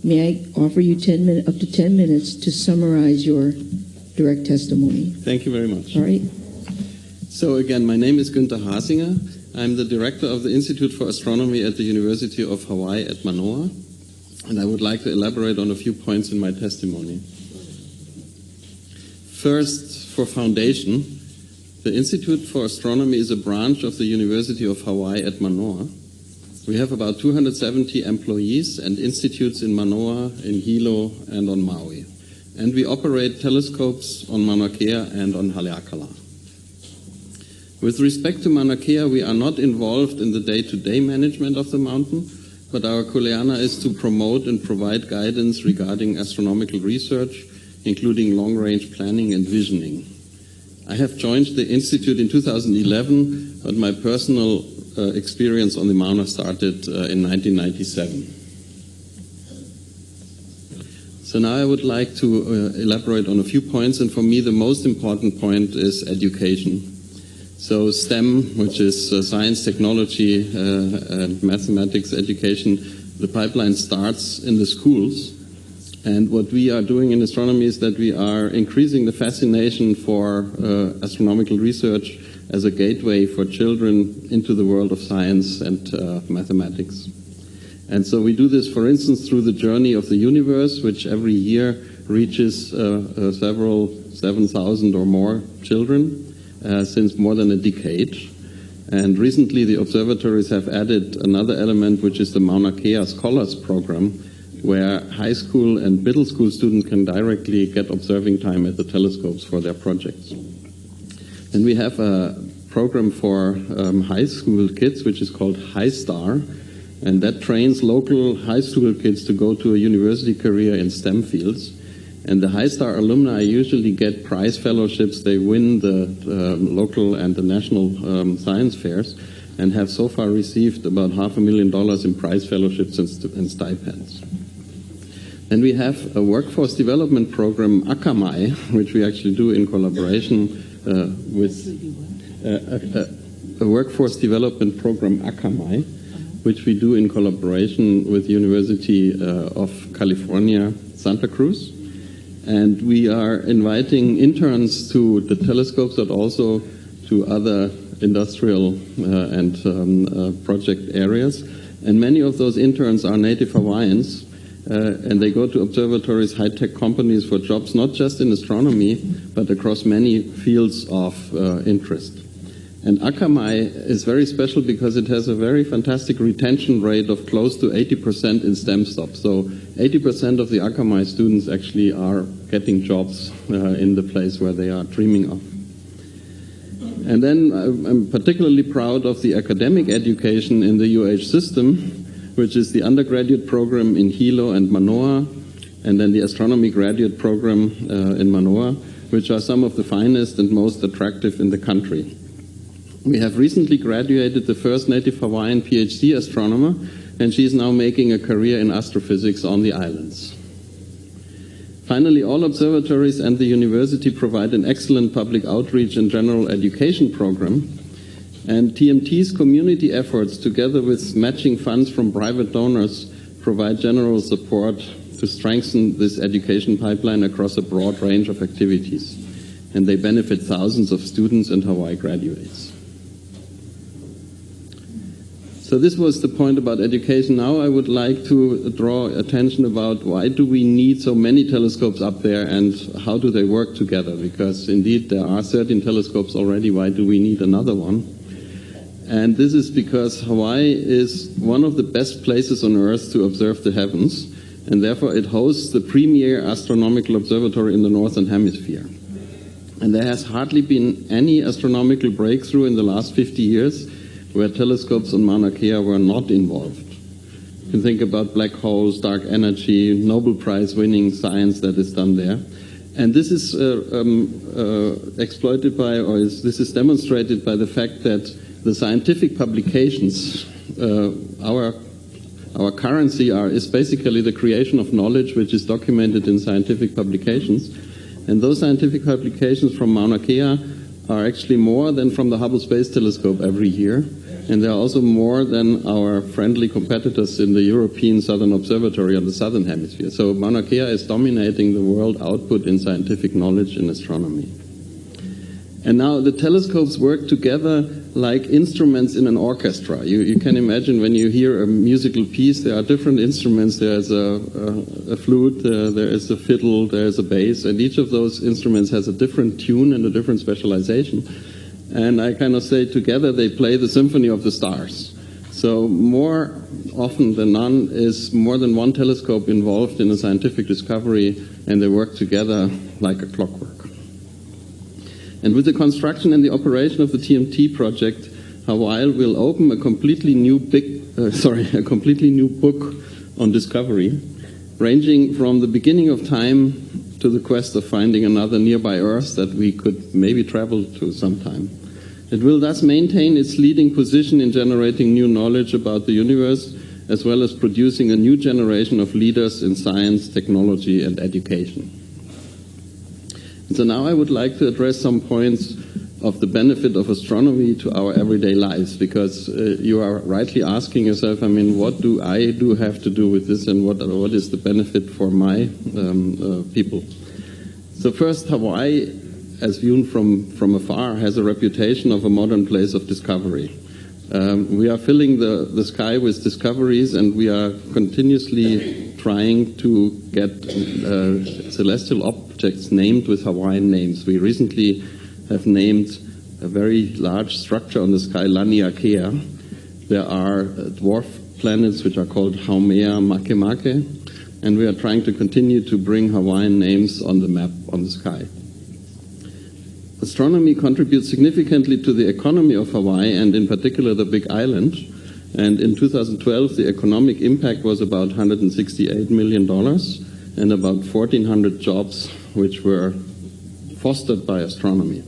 May I offer you up to 10 minutes to summarize your direct testimony? Thank you very much. All right. So again, my name is Gunther Hasinger. I'm the director of the Institute for Astronomy at the University of Hawaii at Manoa, and I would like to elaborate on a few points in my testimony. First, for foundation, the Institute for Astronomy is a branch of the University of Hawaii at Manoa. We have about 270 employees and institutes in Manoa, in Hilo, and on Maui. And we operate telescopes on Mauna Kea and on Haleakala. With respect to Mauna Kea, we are not involved in the day-to-day management of the mountain, but our kuleana is to promote and provide guidance regarding astronomical research, including long-range planning and visioning. I have joined the Institute in 2011, but my personal experience on the Mauna started in 1997. So now I would like to elaborate on a few points, and for me the most important point is education. So STEM, which is science, technology, and mathematics education, the pipeline starts in the schools. And what we are doing in astronomy is that we are increasing the fascination for astronomical research as a gateway for children into the world of science and mathematics. And so we do this, for instance, through the journey of the universe, which every year reaches several 7,000 or more children since more than a decade. And recently the observatories have added another element, which is the Mauna Kea Scholars Program, where high school and middle school students can directly get observing time at the telescopes for their projects. And we have a program for high school kids, which is called High Star, and that trains local high school kids to go to a university career in STEM fields. And the High Star alumni usually get prize fellowships. They win the local and the national science fairs, and have so far received about $500,000 in prize fellowships and stipends. Then we have a workforce development program, Akamai, which we actually do in collaboration with a workforce development program, Akamai, which we do in collaboration with University of California, Santa Cruz. And we are inviting interns to the telescopes, but also to other industrial and project areas. And many of those interns are native Hawaiians, and they go to observatories, high-tech companies for jobs, not just in astronomy, but across many fields of interest. And Akamai is very special because it has a very fantastic retention rate of close to 80% in STEM stops. So 80% of the Akamai students actually are getting jobs in the place where they are dreaming of. And then I'm particularly proud of the academic education in the UH system, which is the undergraduate program in Hilo and Manoa, and then the astronomy graduate program in Manoa, which are some of the finest and most attractive in the country. We have recently graduated the first native Hawaiian PhD astronomer, and she's now making a career in astrophysics on the islands. Finally, all observatories and the university provide an excellent public outreach and general education program. And TMT's community efforts, together with matching funds from private donors, provide general support to strengthen this education pipeline across a broad range of activities. And they benefit thousands of students and Hawaii graduates. So this was the point about education. Now I would like to draw attention about why do we need so many telescopes up there and how do they work together? Because indeed there are 13 telescopes already. Why do we need another one? And this is because Hawaii is one of the best places on Earth to observe the heavens, and therefore it hosts the premier astronomical observatory in the Northern Hemisphere. And there has hardly been any astronomical breakthrough in the last 50 years where telescopes on Mauna Kea were not involved. You can think about black holes, dark energy, Nobel Prize winning science that is done there. And this is exploited by, or this is demonstrated by the fact that the scientific publications, our currency is basically the creation of knowledge which is documented in scientific publications. And those scientific publications from Mauna Kea are actually more than from the Hubble Space Telescope every year, and they are also more than our friendly competitors in the European Southern Observatory on the Southern Hemisphere. So Mauna Kea is dominating the world output in scientific knowledge in astronomy. And now the telescopes work together like instruments in an orchestra. You can imagine when you hear a musical piece, there are different instruments. There's a flute, there is a fiddle, there is a bass, and each of those instruments has a different tune and a different specialization. And I kind of say together they play the symphony of the stars. So more often than none is more than one telescope involved in a scientific discovery, and they work together like a clockwork. And with the construction and the operation of the TMT project, Hawaii will open a completely new book on discovery, ranging from the beginning of time to the quest of finding another nearby Earth that we could maybe travel to sometime. It will thus maintain its leading position in generating new knowledge about the universe, as well as producing a new generation of leaders in science, technology, and education. So now I would like to address some points of the benefit of astronomy to our everyday lives, because you are rightly asking yourself, I mean, what do I have to do with this, and what is the benefit for my people? So first, Hawaii, as viewed from afar, has a reputation of a modern place of discovery. We are filling the sky with discoveries, and we are continuously trying to get celestial objects named with Hawaiian names. We recently have named a very large structure on the sky, Laniakea. There are dwarf planets which are called Haumea Makemake, and we are trying to continue to bring Hawaiian names on the map on the sky. Astronomy contributes significantly to the economy of Hawaii, and in particular the Big Island. And in 2012, the economic impact was about $168 million and about 1,400 jobs which were fostered by astronomy.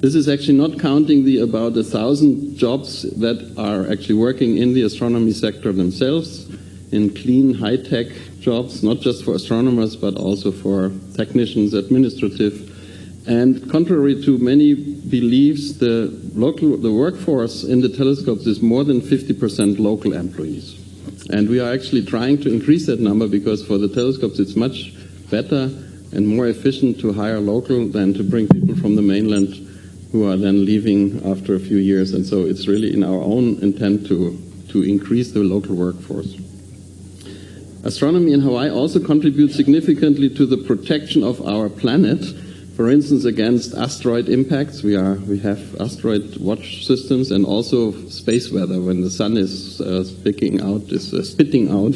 This is actually not counting the about 1,000 jobs that are actually working in the astronomy sector themselves, in clean, high-tech jobs, not just for astronomers, but also for technicians, administrative. And contrary to many beliefs, the workforce in the telescopes is more than 50% local employees. And we are actually trying to increase that number, because for the telescopes it's much better and more efficient to hire local than to bring people from the mainland who are then leaving after a few years. And so it's really in our own intent to increase the local workforce. Astronomy in Hawaii also contributes significantly to the protection of our planet. For instance, against asteroid impacts, we have asteroid watch systems, and also space weather when the sun is spitting out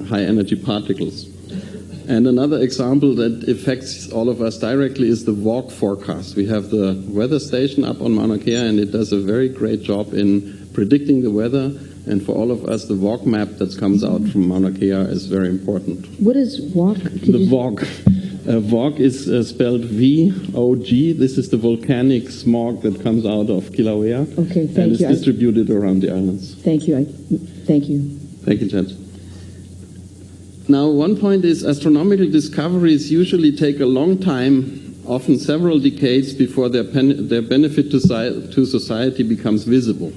high energy particles. And another example that affects all of us directly is the VOG forecast. We have the weather station up on Mauna Kea, and it does a very great job in predicting the weather. And for all of us, the VOG map that comes out from Mauna Kea is very important. What is VOG? The VOG. VOG is spelled V-O-G. This is the volcanic smog that comes out of Kilauea. Okay, thank you. And it's distributed around the islands. Thank you. Thank you. Thank you, Judge. Now, one point is astronomical discoveries usually take a long time, often several decades, before their benefit to society becomes visible.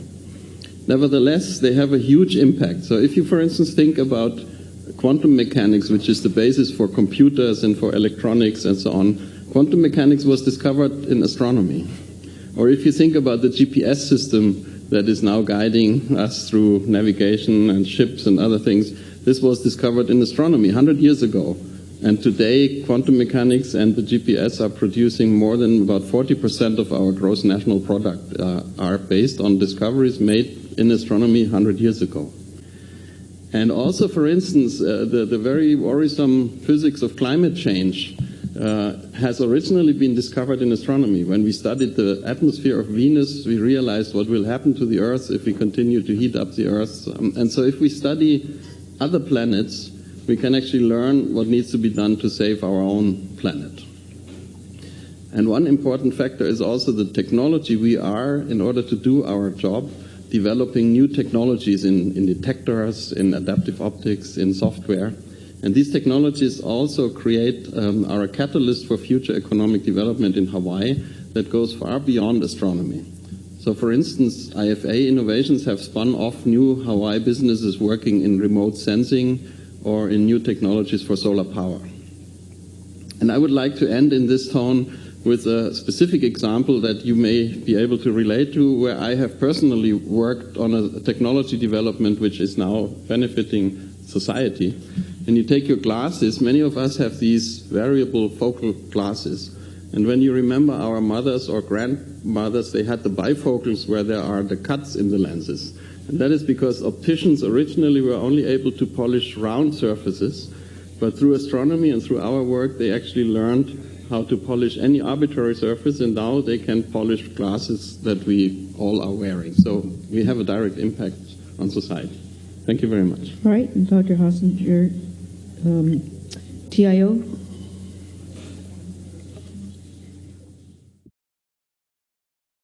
Nevertheless, they have a huge impact. So if you, for instance, think about quantum mechanics, which is the basis for computers and for electronics and so on, quantum mechanics was discovered in astronomy. Or if you think about the GPS system that is now guiding us through navigation and ships and other things, this was discovered in astronomy 100 years ago. And today, quantum mechanics and the GPS are producing more than about 40% of our gross national product are based on discoveries made in astronomy 100 years ago. And also, for instance, the very worrisome physics of climate change has originally been discovered in astronomy. When we studied the atmosphere of Venus, we realized what will happen to the Earth if we continue to heat up the Earth. And so if we study other planets, we can actually learn what needs to be done to save our own planet. And one important factor is also the technology. We are, in order to do our job, developing new technologies in detectors, in adaptive optics, in software. And these technologies also are a catalyst for future economic development in Hawaii. that goes far beyond astronomy. So, for instance, IFA innovations have spun off new Hawaii businesses working in remote sensing or in new technologies for solar power. And I would like to end in this tone with a specific example that you may be able to relate to, where I have personally worked on a technology development which is now benefiting society. When you take your glasses, many of us have these variable focal glasses. And when you remember our mothers or grandmothers, they had the bifocals where there are the cuts in the lenses. And that is because opticians originally were only able to polish round surfaces, but through astronomy and through our work, they actually learned how to polish any arbitrary surface, and now they can polish glasses that we all are wearing. So we have a direct impact on society. Thank you very much. All right, and Dr. Hasinger, TIO.